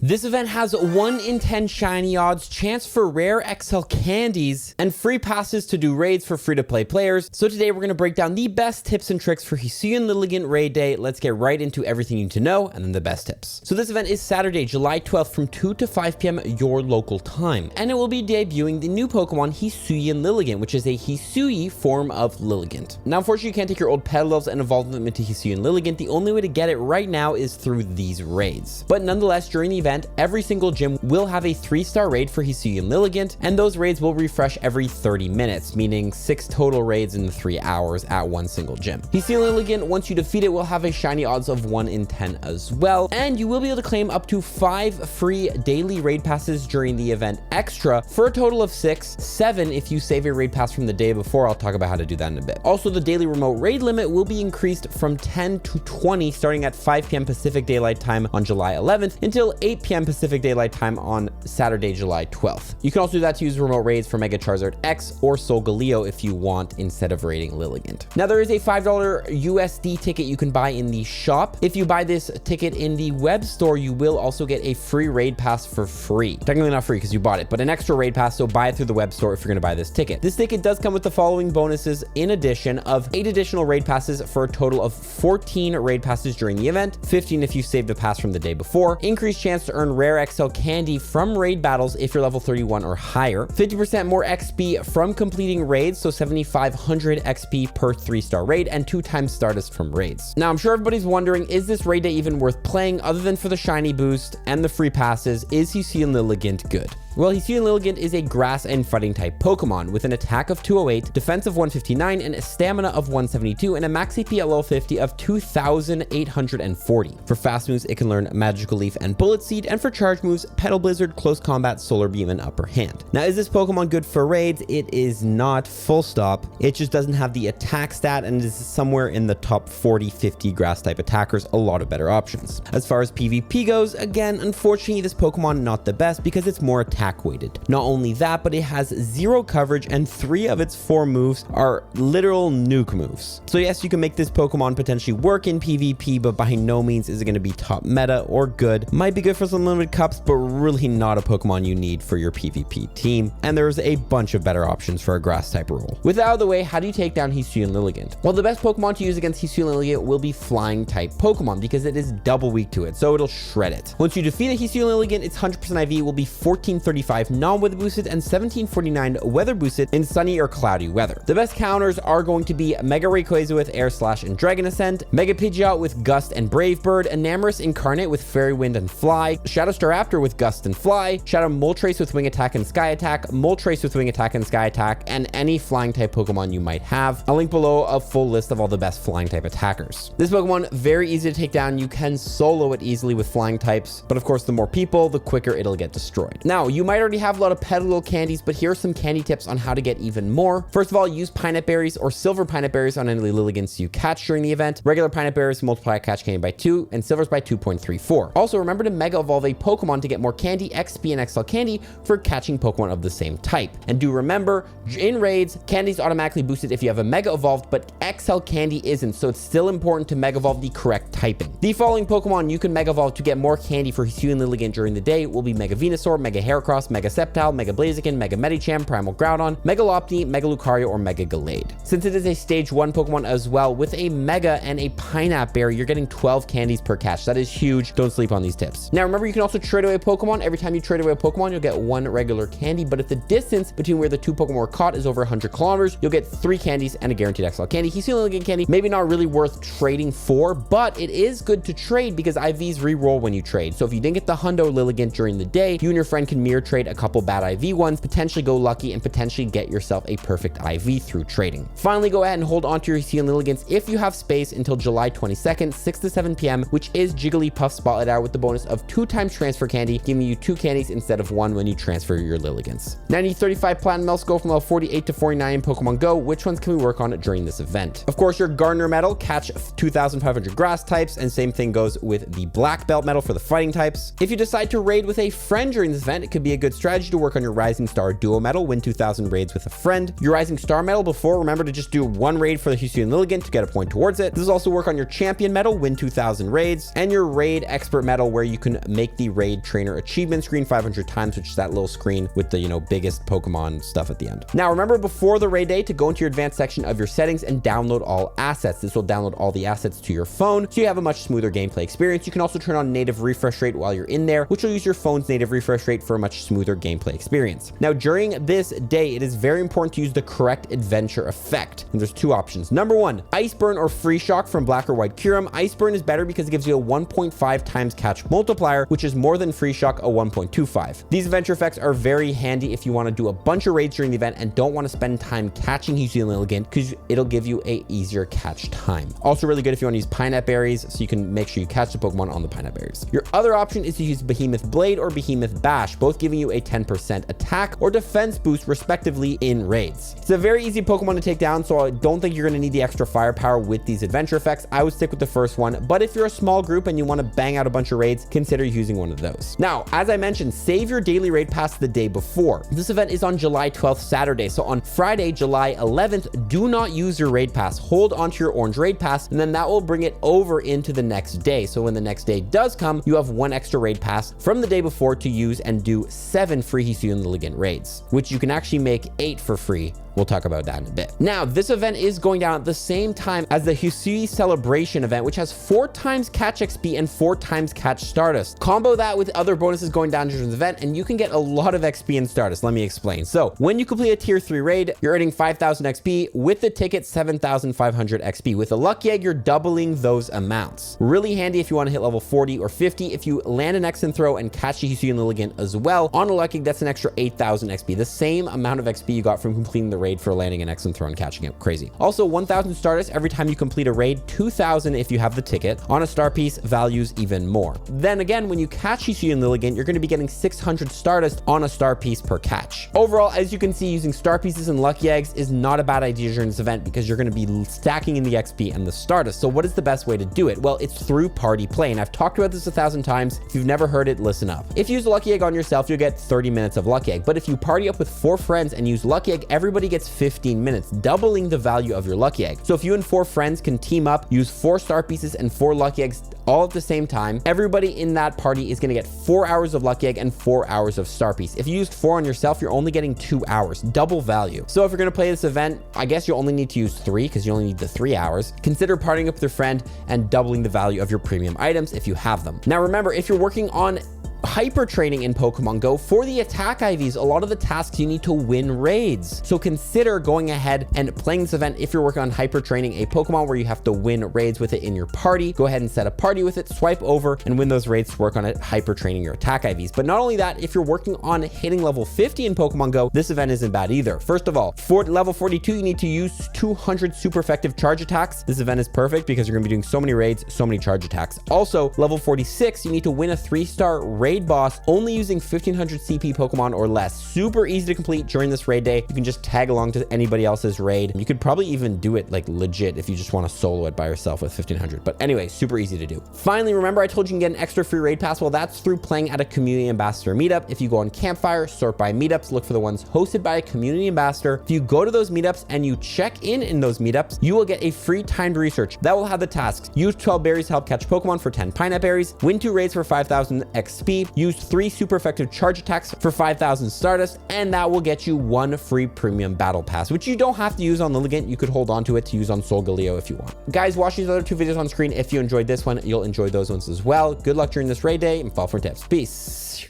This event has 1 in 10 shiny odds, chance for rare XL candies, and free passes to do raids for free-to-play players. So today we're going to break down the best tips and tricks for Hisuian Liligant raid day. Let's get right into everything you need to know and then the best tips. So this event is Saturday, July 12th from 2 to 5 p.m. your local time, and it will be debuting the new Pokemon Hisuian Liligant, which is a Hisui form of Liligant. Now, unfortunately, you can't take your old Pedalels and evolve them into Hisuian Liligant. The only way to get it right now is through these raids. But nonetheless, during the event, every single gym will have a 3-star raid for Hisuian Liligant, and those raids will refresh every 30 minutes, meaning 6 total raids in 3 hours at one single gym. Hisuian Liligant, once you defeat it, will have a shiny odds of 1 in 10 as well, and you will be able to claim up to 5 free daily raid passes during the event extra for a total of 6, 7 if you save a raid pass from the day before. I'll talk about how to do that in a bit. Also, the daily remote raid limit will be increased from 10 to 20 starting at 5 p.m. Pacific Daylight Time on July 11th until 8 p.m. Pacific Daylight Time on Saturday, July 12th. You can also do that to use remote raids for Mega Charizard X or Solgaleo if you want, instead of raiding Liligant. Now, there is a $5 USD ticket you can buy in the shop. If you buy this ticket in the web store, you will also get a free raid pass for free. Technically not free because you bought it, but an extra raid pass, so buy it through the web store if you're going to buy this ticket. This ticket does come with the following bonuses in addition of 8 additional raid passes for a total of 14 raid passes during the event, 15 if you saved the pass from the day before, increased chance to earn rare XL candy from raid battles if you're level 31 or higher, 50% more XP from completing raids, so 7,500 XP per 3-star raid, and 2 times Stardust from raids. Now, I'm sure everybody's wondering, is this raid day even worth playing other than for the shiny boost and the free passes? Is Hisuian Liligant good? Well, Hisuian Liligant is a grass and fighting type Pokemon with an attack of 208, defense of 159, and a stamina of 172, and a max AP at level 50 of 2,840. For fast moves, it can learn Magical Leaf and Bullet Seed, and for charge moves, Petal Blizzard, Close Combat, Solar Beam, and Upper Hand. Now, is this Pokemon good for raids? It is not, full stop. It just doesn't have the attack stat and is somewhere in the top 40-50 grass type attackers, a lot of better options. As far as PvP goes, again, unfortunately, this Pokemon not the best because it's more attack weighted. Not only that, but it has 0 coverage and 3 of its 4 moves are literal nuke moves. So yes, you can make this Pokemon potentially work in PvP, but by no means is it going to be top meta or good. Might be good for some limited cups, but really not a Pokemon you need for your PvP team. And there's a bunch of better options for a grass type role. With that out of the way, how do you take down Hisuian Liligant? Well, the best Pokemon to use against Hisuian Liligant will be flying type Pokemon because it is double weak to it, so it'll shred it. Once you defeat a Hisuian Liligant, its 100% IV will be 1435 non-weather boosted and 1749 weather boosted in sunny or cloudy weather. The best counters are going to be Mega Rayquaza with Air Slash and Dragon Ascent, Mega Pidgeot with Gust and Brave Bird, Enamorus Incarnate with Fairy Wind and Fly, Shadow Staraptor with Gust and Fly, Shadow Moltres with Wing Attack and Sky Attack, Moltres with Wing Attack and Sky Attack, and any flying type Pokemon you might have. I'll link below a full list of all the best flying type attackers. This Pokemon, very easy to take down. You can solo it easily with flying types, but of course, the more people, the quicker it'll get destroyed. Now, you might already have a lot of Petal candies, but here are some candy tips on how to get even more. First of all, use Pineapple Berries or Silver Pineapple Berries on any Liligants you catch during the event. Regular Pineapple Berries multiply catch candy by 2, and Silvers by 2.34. Also, remember to Mega Evolve a Pokemon to get more candy, XP, and XL candy for catching Pokemon of the same type. And do remember, in raids, candy is automatically boosted if you have a Mega Evolved, but XL candy isn't, so it's still important to Mega Evolve the correct typing. The following Pokemon you can Mega Evolve to get more candy for Hisuian Liligant during the day will be Mega Venusaur, Mega Heracross, Mega Sceptile, Mega Blaziken, Mega Medicham, Primal Groudon, Mega Lopunny, Mega Lucario, or Mega Gallade. Since it is a stage 1 Pokemon as well, with a Mega and a Pineapple Berry, you're getting 12 candies per catch. That is huge. Don't sleep on these tips. Now, remember, you can also trade away a Pokemon. Every time you trade away a Pokemon, you'll get 1 regular candy, but if the distance between where the 2 Pokemon were caught is over 100 kilometers, you'll get 3 candies and a guaranteed XL candy. Hisuian Liligant candy, maybe not really worth trading for, but it is good to trade because IVs re-roll when you trade. So if you didn't get the Hundo Liligant during the day, you and your friend can mirror trade a couple bad IV ones, potentially go lucky, and potentially get yourself a perfect IV through trading. Finally, go ahead and hold on to your Hisuian Liligants if you have space until July 22nd, 6 to 7 p.m., which is Jigglypuff Spotlight Hour with the bonus of 2 times transfer candy, giving you 2 candies instead of 1 when you transfer your Liligants. Now, 35 Platinum Medals go from level 48 to 49 in Pokemon GO. Which ones can we work on during this event? Of course, your Gardener Medal, catch 2,500 grass types, and same thing goes with the Black Belt Medal for the fighting types. If you decide to raid with a friend during this event, it could be be a good strategy to work on your Rising Star Duo medal, win 2,000 raids with a friend. Your Rising Star medal before, remember to just do one raid for the Hisuian Liligant to get a point towards it. This is also work on your Champion medal, win 2,000 raids, and your Raid Expert medal, where you can make the Raid Trainer achievement screen 500 times, which is that little screen with the, biggest Pokemon stuff at the end. Now, remember before the raid day to go into your advanced section of your settings and download all assets. This will download all the assets to your phone, so you have a much smoother gameplay experience. You can also turn on native refresh rate while you're in there, which will use your phone's native refresh rate for a much smoother gameplay experience. Now, during this day, it is very important to use the correct adventure effect. And there's two options. Number one, Ice Burn or Free Shock from Black or White Kyurem. Ice Burn is better because it gives you a 1.5 times catch multiplier, which is more than Free Shock, a 1.25. These adventure effects are very handy if you want to do a bunch of raids during the event and don't want to spend time catching Hisuian Liligant, because it'll give you a easier catch time. Also really good if you want to use Pinap Berries, so you can make sure you catch the Pokemon on the Pinap Berries. Your other option is to use Behemoth Blade or Behemoth Bash, both giving you a 10% attack or defense boost respectively in raids. It's a very easy Pokemon to take down, so I don't think you're going to need the extra firepower with these adventure effects. I would stick with the first one, but if you're a small group and you want to bang out a bunch of raids, consider using one of those. Now, as I mentioned, save your daily raid pass the day before. This event is on July 12th, Saturday, so on Friday, July 11th, do not use your raid pass. Hold onto your orange raid pass, and then that will bring it over into the next day. So when the next day does come, you have one extra raid pass from the day before to use and do 7 free Hisuian Liligant raids, which you can actually make 8 for free. We'll talk about that in a bit. Now, this event is going down at the same time as the Hisui Celebration event, which has 4 times catch XP and 4 times catch Stardust. Combo that with other bonuses going down during the event, and you can get a lot of XP and Stardust. Let me explain. So when you complete a tier 3 raid, you're earning 5,000 XP. With the ticket, 7,500 XP. With a Lucky Egg, you're doubling those amounts. Really handy if you want to hit level 40 or 50. If you land an X and throw and catch the Hisuian Liligant as well, on a Lucky Egg, that's an extra 8,000 XP. The same amount of XP you got from completing the raid for landing an X and throw and catching it. Crazy. Also, 1,000 Stardust every time you complete a raid, 2,000 if you have the ticket. On a star piece, values even more. Then again, when you catch Hisuian Liligant, you're going to be getting 600 Stardust on a star piece per catch. Overall, as you can see, using star pieces and Lucky Eggs is not a bad idea during this event because you're going to be stacking in the XP and the Stardust. So what is the best way to do it? Well, it's through party play, and I've talked about this 1,000 times. If you've never heard it, listen up. If you use Lucky Egg on yourself, you'll get 30 minutes of Lucky Egg. But if you party up with 4 friends and use Lucky Egg, everybody gets 15 minutes, doubling the value of your Lucky Egg. So if you and 4 friends can team up, use 4 star pieces and 4 Lucky Eggs all at the same time, everybody in that party is going to get 4 hours of Lucky Egg and 4 hours of star piece. If you used 4 on yourself, you're only getting 2 hours, double value. So if you're going to play this event, I guess you only need to use 3 because you only need the 3 hours. Consider partying up with your friend and doubling the value of your premium items if you have them. Now remember, if you're working on hyper training in Pokemon Go, for the attack IVs, a lot of the tasks you need to win raids. So consider going ahead and playing this event if you're working on hyper training a Pokemon where you have to win raids with it in your party. Go ahead and set a party with it, swipe over and win those raids to work on it, hyper training your attack IVs. But not only that, if you're working on hitting level 50 in Pokemon Go, this event isn't bad either. First of all, for level 42, you need to use 200 super effective charge attacks. This event is perfect because you're going to be doing so many raids, so many charge attacks. Also, level 46, you need to win a 3-star raid boss only using 1500 CP Pokemon or less. Super easy to complete during this raid day. You can just tag along to anybody else's raid. You could probably even do it like legit if you just want to solo it by yourself with 1500. But anyway, super easy to do. Finally, remember I told you can get an extra free raid pass? Well, that's through playing at a community ambassador meetup. If you go on Campfire, sort by meetups, look for the ones hosted by a community ambassador. If you go to those meetups and you check in those meetups, you will get a free timed research that will have the tasks: use 12 berries to help catch Pokemon for 10 Pinap Berries, win 2 raids for 5,000 XP, use 3 super effective charge attacks for 5,000 Stardust, and that will get you 1 free premium battle pass, which you don't have to use on Liligant. You could hold on to it to use on Solgaleo if you want. Guys, watch these other 2 videos on screen. If you enjoyed this one, you'll enjoy those ones as well. Good luck during this raid day and fall for tips. Peace.